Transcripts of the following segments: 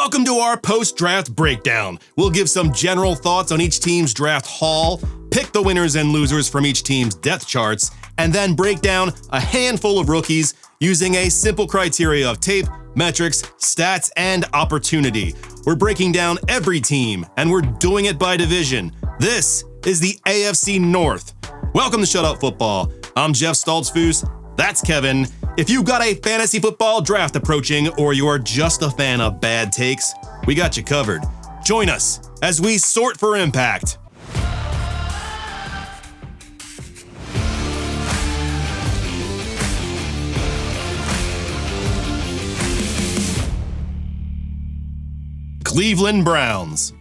Welcome to our post-draft breakdown. We'll give some general thoughts on each team's draft haul, pick the winners and losers from each team's depth charts, and then break down a handful of rookies using a simple criteria of tape, metrics, stats, and opportunity. We're breaking down every team, and we're doing it by division. This is the AFC North. Welcome to Shut Up Football. I'm Jeff Stoltzfus. That's Kevin. If you've got a fantasy football draft approaching, or you are just a fan of bad takes, we got you covered. Join us as we sort for impact. Cleveland Browns.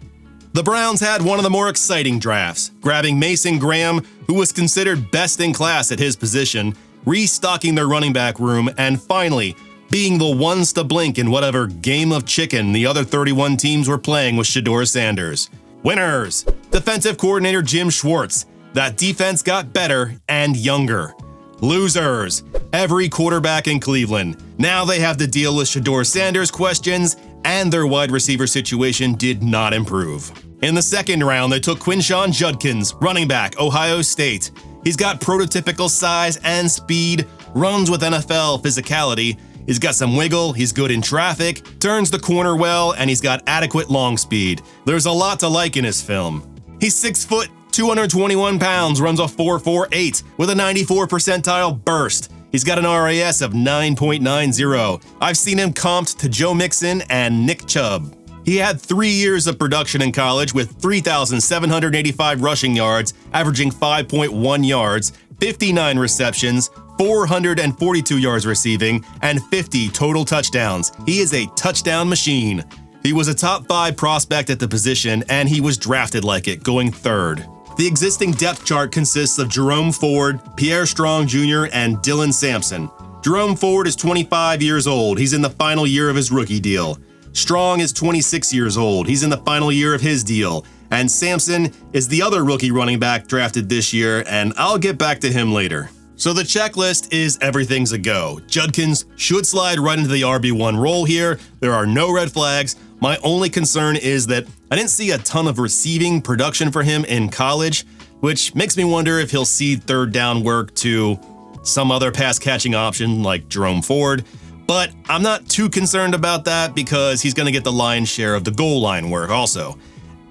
The Browns had one of the more exciting drafts, grabbing Mason Graham, who was considered best in class at his position, restocking their running back room, and finally, being the ones to blink in whatever game of chicken the other 31 teams were playing with Shedeur Sanders. Winners! Defensive coordinator Jim Schwartz. That defense got better and younger. Losers! Every quarterback in Cleveland. Now they have to deal with Shedeur Sanders questions, and their wide receiver situation did not improve. In the second round, they took Quinshon Judkins, running back, Ohio State. He's got prototypical size and speed, runs with NFL physicality. He's got some wiggle, he's good in traffic, turns the corner well, and he's got adequate long speed. There's a lot to like in his film. He's 6 foot, 221 pounds, runs a 4.48 with a 94 percentile burst. He's got an RAS of 9.90. I've seen him comped to Joe Mixon and Nick Chubb. He had 3 years of production in college with 3,785 rushing yards, averaging 5.1 yards, 59 receptions, 442 yards receiving, and 50 total touchdowns. He is a touchdown machine. He was a top 5 prospect at the position, and he was drafted like it, going third. The existing depth chart consists of Jerome Ford, Pierre Strong Jr., and Dylan Sampson. Jerome Ford is 25 years old. He's in the final year of his rookie deal. Strong is 26 years old. He's in the final year of his deal. And Sampson is the other rookie running back drafted this year, and I'll get back to him later. So the checklist is everything's a go. Judkins should slide right into the RB1 role here. There are no red flags. My only concern is that I didn't see a ton of receiving production for him in college, which makes me wonder if he'll cede third down work to some other pass catching option like Jerome Ford. But I'm not too concerned about that because he's going to get the lion's share of the goal line work also.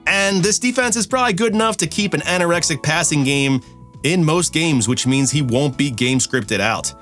And this defense is probably good enough to keep an anorexic passing game in most games, which means he won't be game scripted out.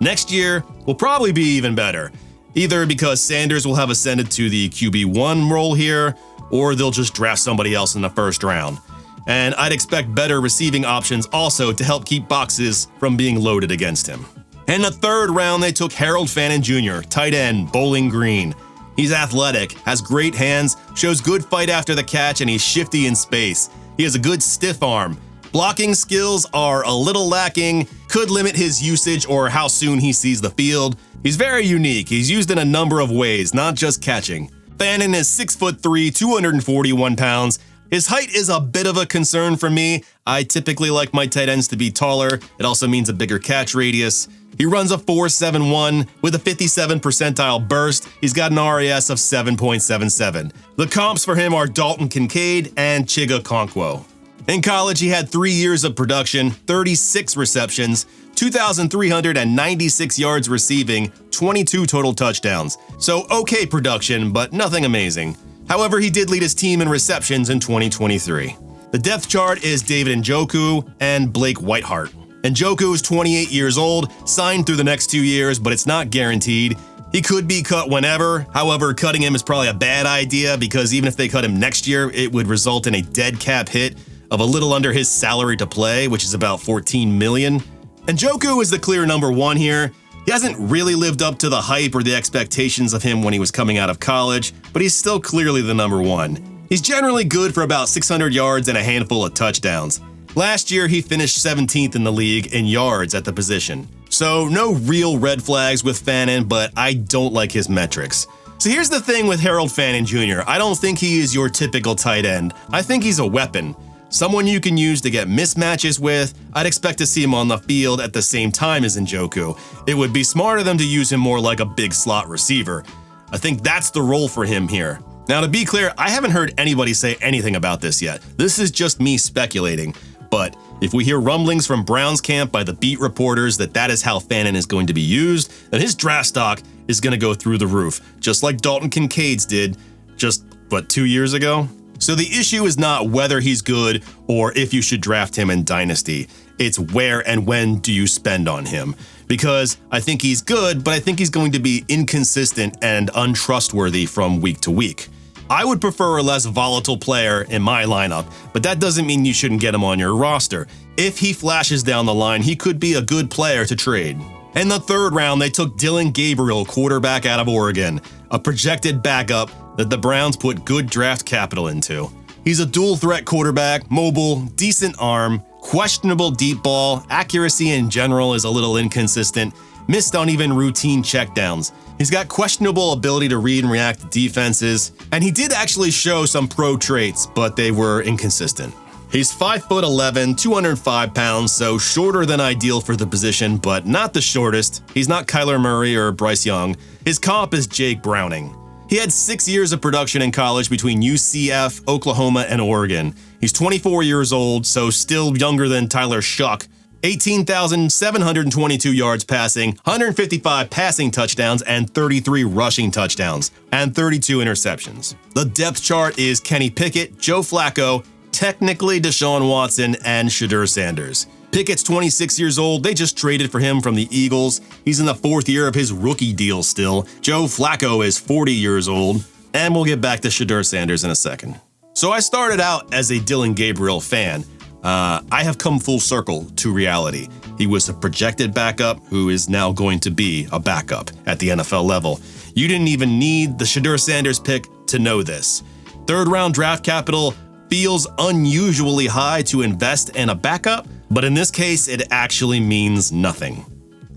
Next year will probably be even better, either because Sanders will have ascended to the QB1 role here, or they'll just draft somebody else in the first round. And I'd expect better receiving options also to help keep boxes from being loaded against him. In the third round, they took Harold Fannin Jr., tight end, Bowling Green. He's athletic, has great hands, shows good fight after the catch, and he's shifty in space. He has a good stiff arm. Blocking skills are a little lacking, could limit his usage or how soon he sees the field. He's very unique. He's used in a number of ways, not just catching. Fannin is 6'3", 241 pounds. His height is a bit of a concern for me. I typically like my tight ends to be taller. It also means a bigger catch radius. He runs a 4.71 with a 57 percentile burst. He's got an RAS of 7.77. The comps for him are Dalton Kincaid and Chiga Okonkwo. In college, he had 3 years of production, 36 receptions, 2,396 yards receiving, 22 total touchdowns. So okay production, but nothing amazing. However, he did lead his team in receptions in 2023. The depth chart is David Njoku and Blake Whiteheart. Njoku is 28 years old, signed through the next 2 years, but it's not guaranteed. He could be cut whenever. However, cutting him is probably a bad idea because even if they cut him next year, it would result in a dead cap hit of a little under his salary to play, which is about $14 million. Njoku is the clear number one here. He hasn't really lived up to the hype or the expectations of him when he was coming out of college, but he's still clearly the number one. He's generally good for about 600 yards and a handful of touchdowns. Last year, he finished 17th in the league in yards at the position. So no real red flags with Fannin, but I don't like his metrics. So here's the thing with Harold Fannin Jr. I don't think he is your typical tight end. I think he's a weapon. Someone you can use to get mismatches with. I'd expect to see him on the field at the same time as Njoku. It would be smart of them to use him more like a big slot receiver. I think that's the role for him here. Now, to be clear, I haven't heard anybody say anything about this yet. This is just me speculating. But if we hear rumblings from Browns camp by the beat reporters that is how Fannin is going to be used, then his draft stock is going to go through the roof, just like Dalton Kincaid's did just, 2 years ago? So the issue is not whether he's good or if you should draft him in Dynasty. It's where and when do you spend on him. Because I think he's good, but I think he's going to be inconsistent and untrustworthy from week to week. I would prefer a less volatile player in my lineup, but that doesn't mean you shouldn't get him on your roster. If he flashes down the line, he could be a good player to trade. In the third round, they took Dillon Gabriel, quarterback out of Oregon, a projected backup that the Browns put good draft capital into. He's a dual threat quarterback, mobile, decent arm, questionable deep ball, accuracy in general is a little inconsistent, missed uneven routine checkdowns. He's got questionable ability to read and react to defenses, and he did actually show some pro traits, but they were inconsistent. He's 5'11", 205 pounds, so shorter than ideal for the position, but not the shortest. He's not Kyler Murray or Bryce Young. His comp is Jake Browning. He had 6 years of production in college between UCF, Oklahoma, and Oregon. He's 24 years old, so still younger than Tyler Shuck. 18,722 yards passing, 155 passing touchdowns, and 33 rushing touchdowns, and 32 interceptions. The depth chart is Kenny Pickett, Joe Flacco, technically Deshaun Watson, and Shedeur Sanders. Pickett's 26 years old. They just traded for him from the Eagles. He's in the 4th year of his rookie deal still. Joe Flacco is 40 years old. And we'll get back to Shedeur Sanders in a second. So I started out as a Dillon Gabriel fan. I have come full circle to reality. He was a projected backup who is now going to be a backup at the NFL level. You didn't even need the Shedeur Sanders pick to know this. 3rd round draft capital feels unusually high to invest in a backup, but in this case, it actually means nothing.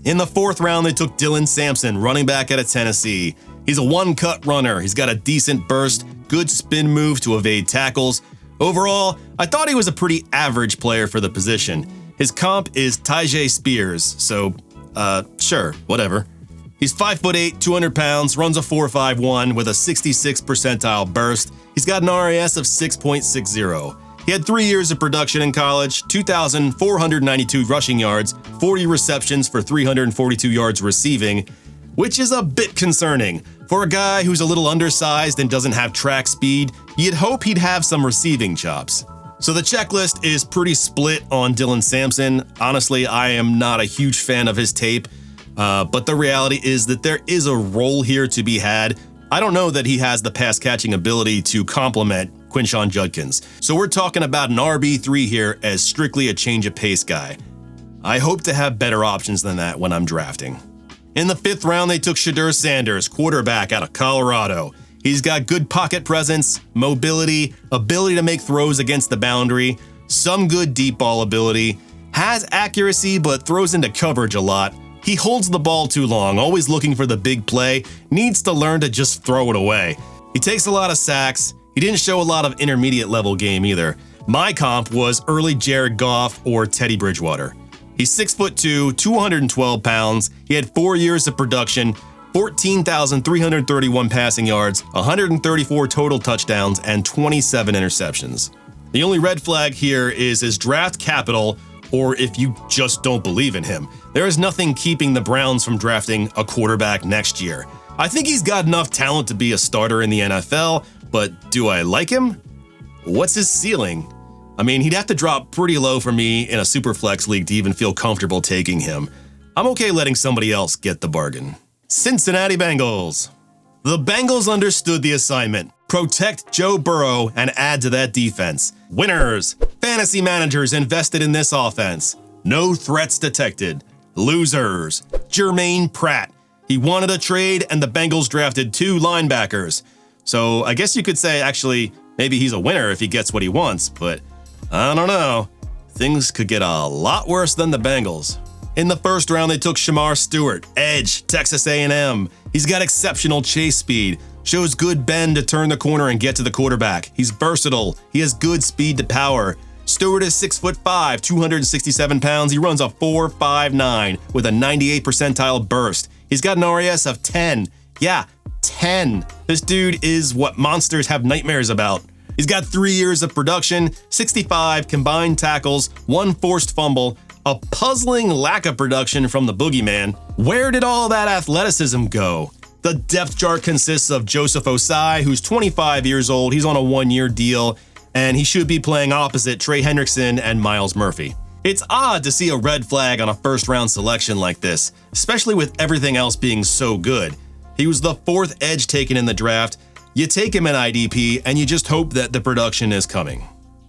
In the 4th round, they took Dylan Sampson, running back out of Tennessee. He's a one-cut runner. He's got a decent burst, good spin move to evade tackles. Overall, I thought he was a pretty average player for the position. His comp is Tahj Spears, so, sure, whatever. He's 5'8", 200 pounds, runs a 4.51 with a 66th percentile burst. He's got an RAS of 6.60. He had 3 years of production in college, 2,492 rushing yards, 40 receptions for 342 yards receiving, which is a bit concerning. For a guy who's a little undersized and doesn't have track speed, you'd hope he'd have some receiving chops. So the checklist is pretty split on Dylan Sampson. Honestly, I am not a huge fan of his tape, but the reality is that there is a role here to be had. I don't know that he has the pass-catching ability to complement Quinshon Judkins. So we're talking about an RB3 here as strictly a change-of-pace guy. I hope to have better options than that when I'm drafting. In the 5th round, they took Shedeur Sanders, quarterback out of Colorado. He's got good pocket presence, mobility, ability to make throws against the boundary, some good deep ball ability, has accuracy but throws into coverage a lot. He holds the ball too long, always looking for the big play, needs to learn to just throw it away. He takes a lot of sacks. He didn't show a lot of intermediate level game either. My comp was early Jared Goff or Teddy Bridgewater. He's 6'2", 212 pounds. He had 4 years of production, 14,331 passing yards, 134 total touchdowns, and 27 interceptions. The only red flag here is his draft capital, or if you just don't believe in him. There is nothing keeping the Browns from drafting a quarterback next year. I think he's got enough talent to be a starter in the NFL, but do I like him? What's his ceiling? I mean, he'd have to drop pretty low for me in a Superflex league to even feel comfortable taking him. I'm okay letting somebody else get the bargain. Cincinnati Bengals. The Bengals understood the assignment. Protect Joe Burrow and add to that defense. Winners. Fantasy managers invested in this offense. No threats detected. Losers. Jermaine Pratt. He wanted a trade and the Bengals drafted 2 linebackers. So I guess you could say actually maybe he's a winner if he gets what he wants, but I don't know. Things could get a lot worse than the Bengals. In the 1st round, they took Shemar Stewart, edge, Texas A&M. He's got exceptional chase speed, shows good bend to turn the corner and get to the quarterback. He's versatile. He has good speed to power. Stewart is 6'5", 267 pounds. He runs a 4.59 with a 98th percentile burst. He's got an RAS of 10. Yeah, 10. This dude is what monsters have nightmares about. He's got 3 years of production, 65 combined tackles, 1 forced fumble, a puzzling lack of production from the boogeyman. Where did all that athleticism go? The depth chart consists of Joseph Osai, who's 25 years old. He's on a 1-year deal, and he should be playing opposite Trey Hendrickson and Myles Murphy. It's odd to see a red flag on a first-round selection like this, especially with everything else being so good. He was the 4th edge taken in the draft. You take him at IDP, and you just hope that the production is coming.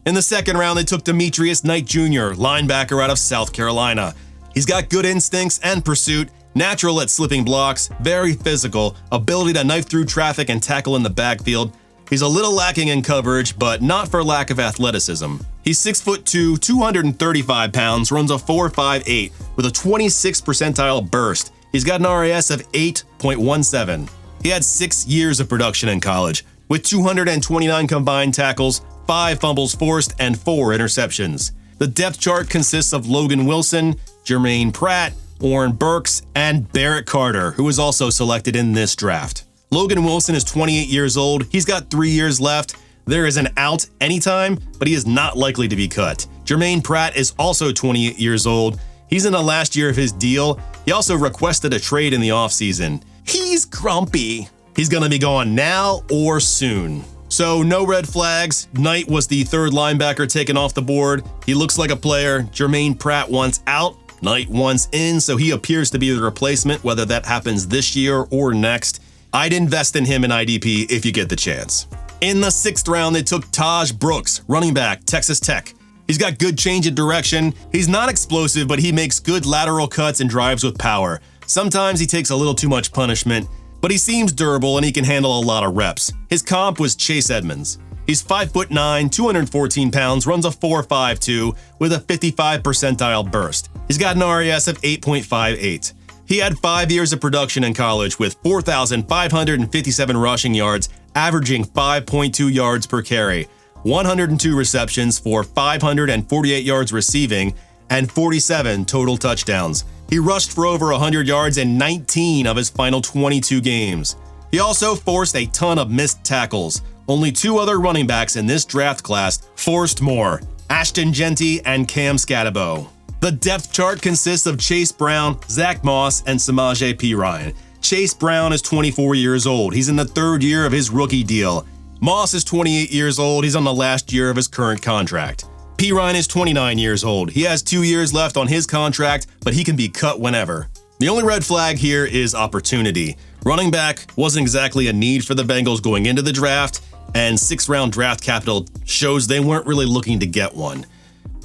In the 2nd round, they took Demetrius Knight Jr., linebacker out of South Carolina. He's got good instincts and pursuit, natural at slipping blocks, very physical, ability to knife through traffic and tackle in the backfield. He's a little lacking in coverage, but not for lack of athleticism. He's 6'2", 235 pounds, runs a 4.58 with a 26th percentile burst. He's got an RAS of 8.17. He had 6 years of production in college, with 229 combined tackles, 5 fumbles forced, and 4 interceptions. The depth chart consists of Logan Wilson, Jermaine Pratt, Oren Burks, and Barrett Carter, who was also selected in this draft. Logan Wilson is 28 years old. He's got 3 years left. There is an out anytime, but he is not likely to be cut. Jermaine Pratt is also 28 years old. He's in the last year of his deal. He also requested a trade in the offseason. He's grumpy. He's going to be gone now or soon. So no red flags. Knight was the 3rd linebacker taken off the board. He looks like a player. Jermaine Pratt wants out. Knight wants in, so he appears to be the replacement, whether that happens this year or next. I'd invest in him in IDP if you get the chance. In the 6th round, they took Tahj Brooks, running back, Texas Tech. He's got good change of direction. He's not explosive, but he makes good lateral cuts and drives with power. Sometimes he takes a little too much punishment, but he seems durable and he can handle a lot of reps. His comp was Chase Edmonds. He's 5'9", 214 pounds, runs a 4.52 with a 55 percentile burst. He's got an RAS of 8.58. He had 5 years of production in college with 4,557 rushing yards, averaging 5.2 yards per carry, 102 receptions for 548 yards receiving, and 47 total touchdowns. He rushed for over 100 yards in 19 of his final 22 games. He also forced a ton of missed tackles. Only 2 other running backs in this draft class forced more, Ashton Genty and Cam Scatabo. The depth chart consists of Chase Brown, Zach Moss, and Samaje Perine. Chase Brown is 24 years old. He's in the 3rd year of his rookie deal. Moss is 28 years old. He's on the last year of his current contract. Perine is 29 years old. He has 2 years left on his contract, but he can be cut whenever. The only red flag here is opportunity. Running back wasn't exactly a need for the Bengals going into the draft, and 6th-round draft capital shows they weren't really looking to get one.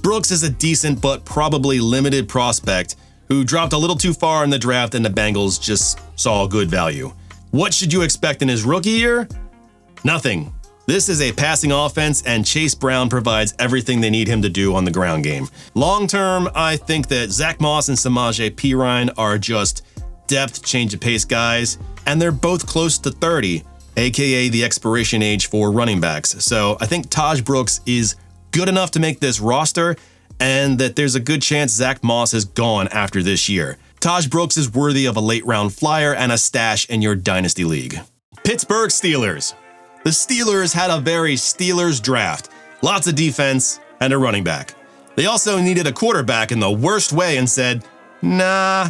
Brooks is a decent but probably limited prospect who dropped a little too far in the draft and the Bengals just saw good value. What should you expect in his rookie year? Nothing. This is a passing offense and Chase Brown provides everything they need him to do on the ground game. Long term, I think that Zach Moss and Samaje Perine are just depth change of pace guys, and they're both close to 30, aka the expiration age for running backs. So I think Tahj Brooks is good enough to make this roster, and that there's a good chance Zach Moss is gone after this year. Tahj Brooks is worthy of a late round flyer and a stash in your dynasty league. Pittsburgh Steelers. The Steelers had a very Steelers draft. Lots of defense and a running back. They also needed a quarterback in the worst way and said, nah,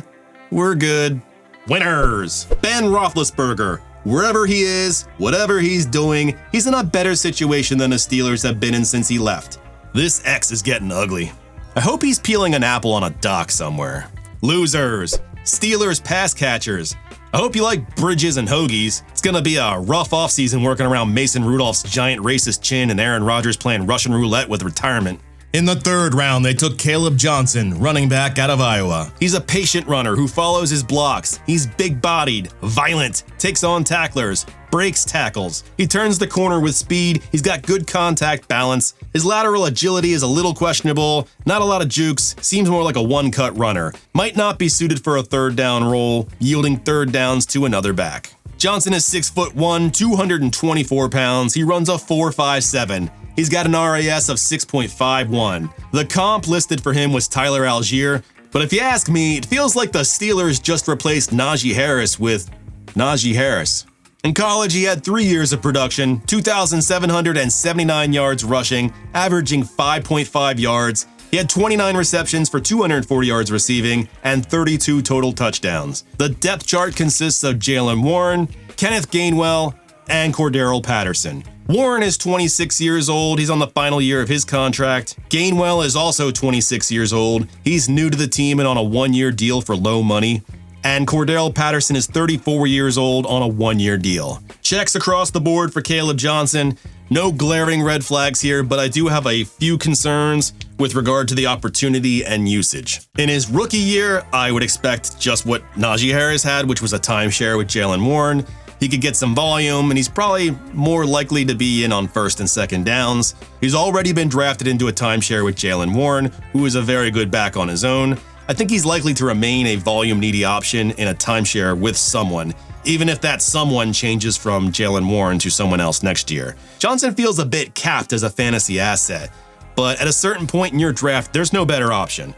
we're good. Winners. Ben Roethlisberger. Wherever he is, whatever he's doing, he's in a better situation than the Steelers have been in since he left. This X is getting ugly. I hope he's peeling an apple on a dock somewhere. Losers. Steelers pass catchers. I hope you like bridges and hoagies. It's gonna be a rough offseason working around Mason Rudolph's giant racist chin and Aaron Rodgers playing Russian roulette with retirement. In the 3rd round, they took Kaleb Johnson, running back out of Iowa. He's a patient runner who follows his blocks. He's big-bodied, violent, takes on tacklers, breaks tackles. He turns the corner with speed. He's got good contact balance. His lateral agility is a little questionable. Not a lot of jukes. Seems more like a one-cut runner. Might not be suited for a 3rd down role, yielding 3rd downs to another back. Johnson is 6'1", 224 pounds. He runs a 4.57. He's got an RAS of 6.51. The comp listed for him was Tyler Algier, but if you ask me, it feels like the Steelers just replaced Najee Harris with Najee Harris. In college, he had 3 years of production, 2,779 yards rushing, averaging 5.5 yards. He had 29 receptions for 240 yards receiving and 32 total touchdowns. The depth chart consists of Jaylen Warren, Kenneth Gainwell, and Cordarrelle Patterson. Warren is 26 years old. He's on the final year of his contract. Gainwell is also 26 years old. He's new to the team and on a 1-year deal for low money. And Cordarrelle Patterson is 34 years old on a 1-year deal. Checks across the board for Kaleb Johnson. No glaring red flags here, but I do have a few concerns with regard to the opportunity and usage. In his rookie year, I would expect just what Najee Harris had, which was a timeshare with Jaylen Warren. He could get some volume, and he's probably more likely to be in on first and second downs. He's already been drafted into a timeshare with Jaylen Warren, who is a very good back on his own. I think he's likely to remain a volume-needy option in a timeshare with someone, even if that someone changes from Jaylen Warren to someone else next year. Johnson feels a bit capped as a fantasy asset, but at a certain point in your draft, there's no better option.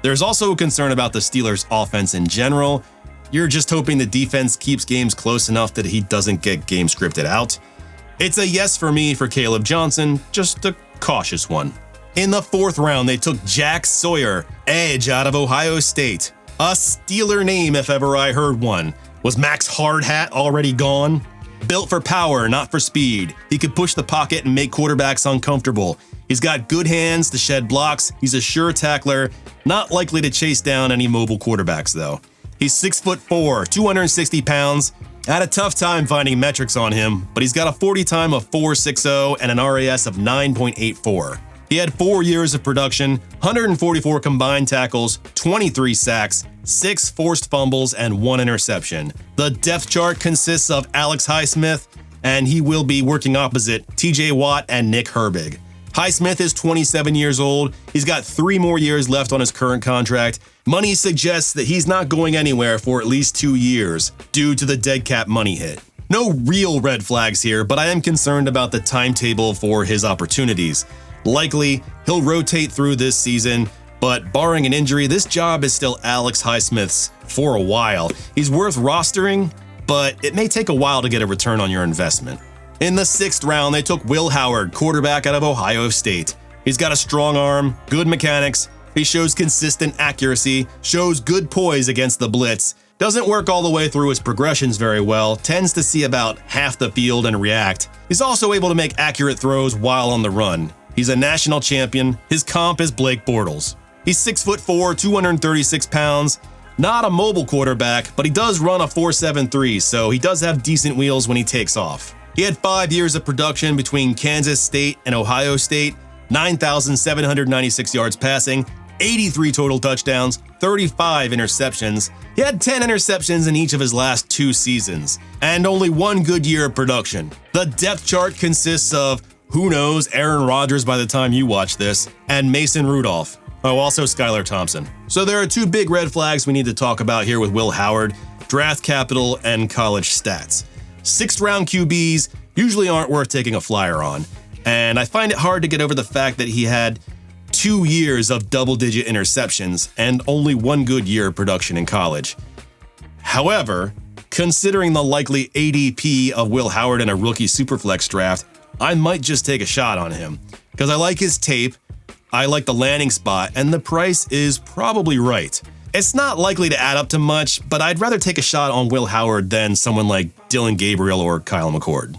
There's also a concern about the Steelers' offense in general. You're just hoping the defense keeps games close enough that he doesn't get game scripted out. It's a yes for me for Kaleb Johnson, just a cautious one. In the 4th round, they took Jack Sawyer, edge out of Ohio State. A Steeler name if ever I heard one. Was Max Hardhat already gone? Built for power, not for speed. He could push the pocket and make quarterbacks uncomfortable. He's got good hands to shed blocks. He's a sure tackler, not likely to chase down any mobile quarterbacks though. He's 6'4", 260 pounds. I had a tough time finding metrics on him, but he's got a 40 time of 4.60 and an RAS of 9.84. He had 4 years of production, 144 combined tackles, 23 sacks, 6 forced fumbles, and 1 interception. The depth chart consists of Alex Highsmith, and he will be working opposite TJ Watt and Nick Herbig. Highsmith is 27 years old. He's got 3 more years left on his current contract. Money suggests that he's not going anywhere for at least 2 years due to the dead cap money hit. No real red flags here, but I am concerned about the timetable for his opportunities. Likely, he'll rotate through this season, but barring an injury, this job is still Alex Highsmith's for a while. He's worth rostering, but it may take a while to get a return on your investment. In the 6th round, they took Will Howard, quarterback out of Ohio State. He's got a strong arm, good mechanics, he shows consistent accuracy, shows good poise against the blitz, doesn't work all the way through his progressions very well, tends to see about half the field and react. He's also able to make accurate throws while on the run. He's a national champion. His comp is Blake Bortles. He's 6'4", 236 pounds. Not a mobile quarterback, but he does run a 4.73, so he does have decent wheels when he takes off. He had 5 years of production between Kansas State and Ohio State, 9,796 yards passing, 83 total touchdowns, 35 interceptions. He had 10 interceptions in each of his last 2 seasons, and only 1 good year of production. The depth chart consists of, who knows, Aaron Rodgers by the time you watch this, and Mason Rudolph. Oh, also Skylar Thompson. So there are 2 big red flags we need to talk about here with Will Howard: draft capital and college stats. 6th round QBs usually aren't worth taking a flyer on, and I find it hard to get over the fact that he had 2 years of double-digit interceptions and only 1 good year of production in college. However, considering the likely ADP of Will Howard in a rookie superflex draft, I might just take a shot on him, because I like his tape, I like the landing spot, and the price is probably right. It's not likely to add up to much, but I'd rather take a shot on Will Howard than someone like Dylan Gabriel or Kyle McCord.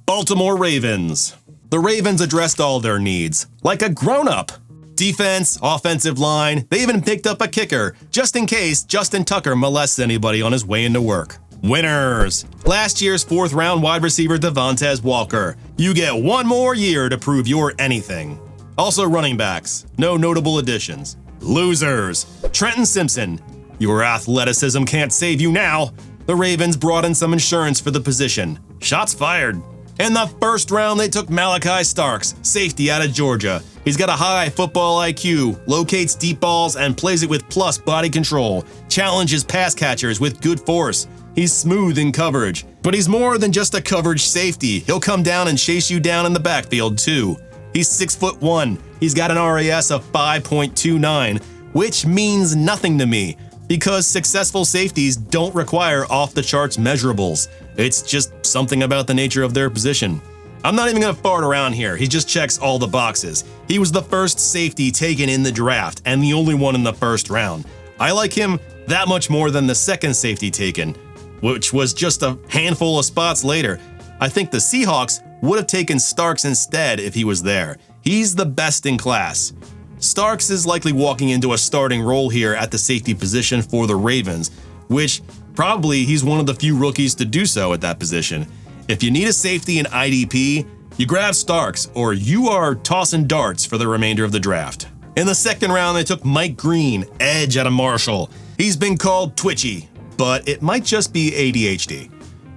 Baltimore Ravens. The Ravens addressed all their needs, like a grown-up. Defense, offensive line, they even picked up a kicker, just in case Justin Tucker molests anybody on his way into work. Winners. Last year's 4th round wide receiver Devontae Walker. You get 1 more year to prove you're anything. Also running backs. No notable additions. Losers. Trenton Simpson. Your athleticism can't save you now. The Ravens brought in some insurance for the position. Shots fired. In the 1st round, they took Malaki Starks, safety out of Georgia. He's got a high football IQ, locates deep balls, and plays it with plus body control. Challenges pass catchers with good force. He's smooth in coverage, but he's more than just a coverage safety. He'll come down and chase you down in the backfield too. He's 6'1". He's got an RAS of 5.29, which means nothing to me because successful safeties don't require off-the-charts measurables. It's just something about the nature of their position. I'm not even going to fart around here. He just checks all the boxes. He was the first safety taken in the draft and the only one in the first round. I like him that much more than the second safety taken, which was just a handful of spots later. I think the Seahawks would have taken Starks instead if he was there. He's the best in class. Starks is likely walking into a starting role here at the safety position for the Ravens, which probably he's one of the few rookies to do so at that position. If you need a safety in IDP, you grab Starks, or you are tossing darts for the remainder of the draft. In the second round, they took Mike Green, edge out of Marshall. He's been called twitchy, but it might just be ADHD.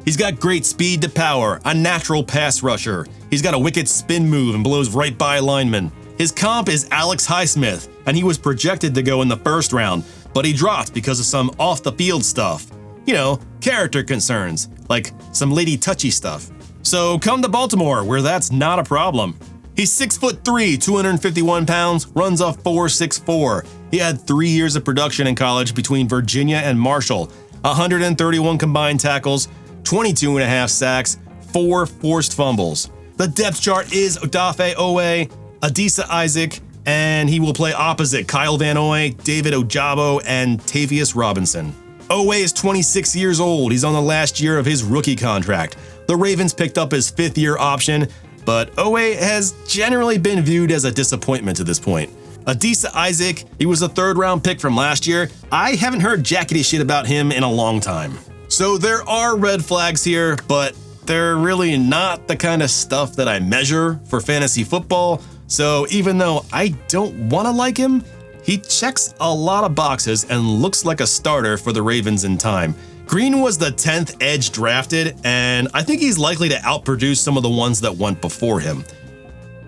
He's got great speed to power, a natural pass rusher. He's got a wicked spin move and blows right by linemen. His comp is Alex Highsmith, and he was projected to go in the first round, but he dropped because of some off-the-field stuff. You know, character concerns, like some lady touchy stuff. So come to Baltimore, where that's not a problem. He's 6'3", 251 pounds, runs a 4.64. He had 3 years of production in college between Virginia and Marshall, 131 combined tackles, 22.5 sacks, 4 forced fumbles. The depth chart is Odafe Owe, Adisa Isaac, and he will play opposite Kyle Van Noy, David Ojabo, and Tavius Robinson. Owe is 26 years old. He's on the last year of his rookie contract. The Ravens picked up his 5th-year option, but Owe has generally been viewed as a disappointment to this point. Adisa Isaac, he was a 3rd-round pick from last year. I haven't heard jackety shit about him in a long time. So there are red flags here, but they're really not the kind of stuff that I measure for fantasy football. So even though I don't want to like him, he checks a lot of boxes and looks like a starter for the Ravens in time. Green was the 10th edge drafted, and I think he's likely to outproduce some of the ones that went before him,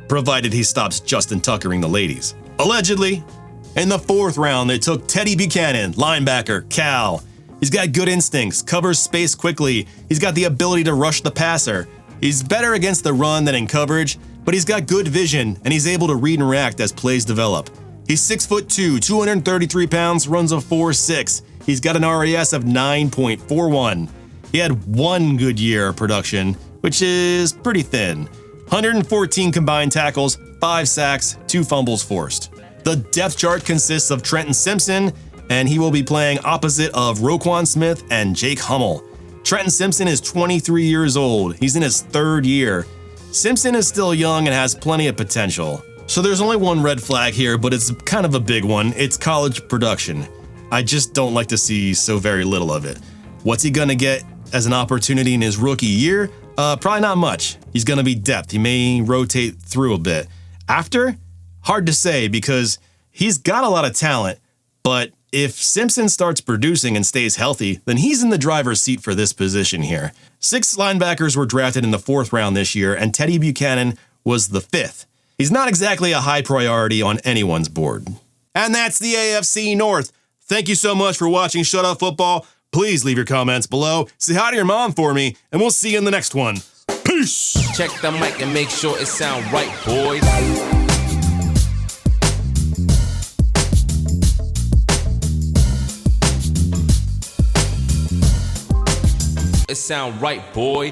provided he stops Justin Tuckering the ladies. Allegedly. In the 4th round, they took Teddy Buchanan, linebacker, Cal. He's got good instincts, covers space quickly. He's got the ability to rush the passer. He's better against the run than in coverage, but he's got good vision, and he's able to read and react as plays develop. He's 6'2", 233 pounds, runs a 4.6. He's got an RAS of 9.41. He had 1 good year of production, which is pretty thin. 114 combined tackles, 5 sacks, 2 fumbles forced. The depth chart consists of Trenton Simpson, and he will be playing opposite of Roquan Smith and Jake Hummel. Trenton Simpson is 23 years old. He's in his 3rd year. Simpson is still young and has plenty of potential. So there's only one red flag here, but it's kind of a big one. It's college production. I just don't like to see so very little of it. What's he gonna get as an opportunity in his rookie year? Probably not much. He's gonna be depth. He may rotate through a bit. After? Hard to say because he's got a lot of talent, but if Simpson starts producing and stays healthy, then he's in the driver's seat for this position here. 6 linebackers were drafted in the 4th round this year, and Teddy Buchanan was the 5th. He's not exactly a high priority on anyone's board. And that's the AFC North. Thank you so much for watching Shut Up Football. Please leave your comments below. Say hi to your mom for me, and we'll see you in the next one. Peace! Check the mic and make sure it sound right, boys. It sound right, boy.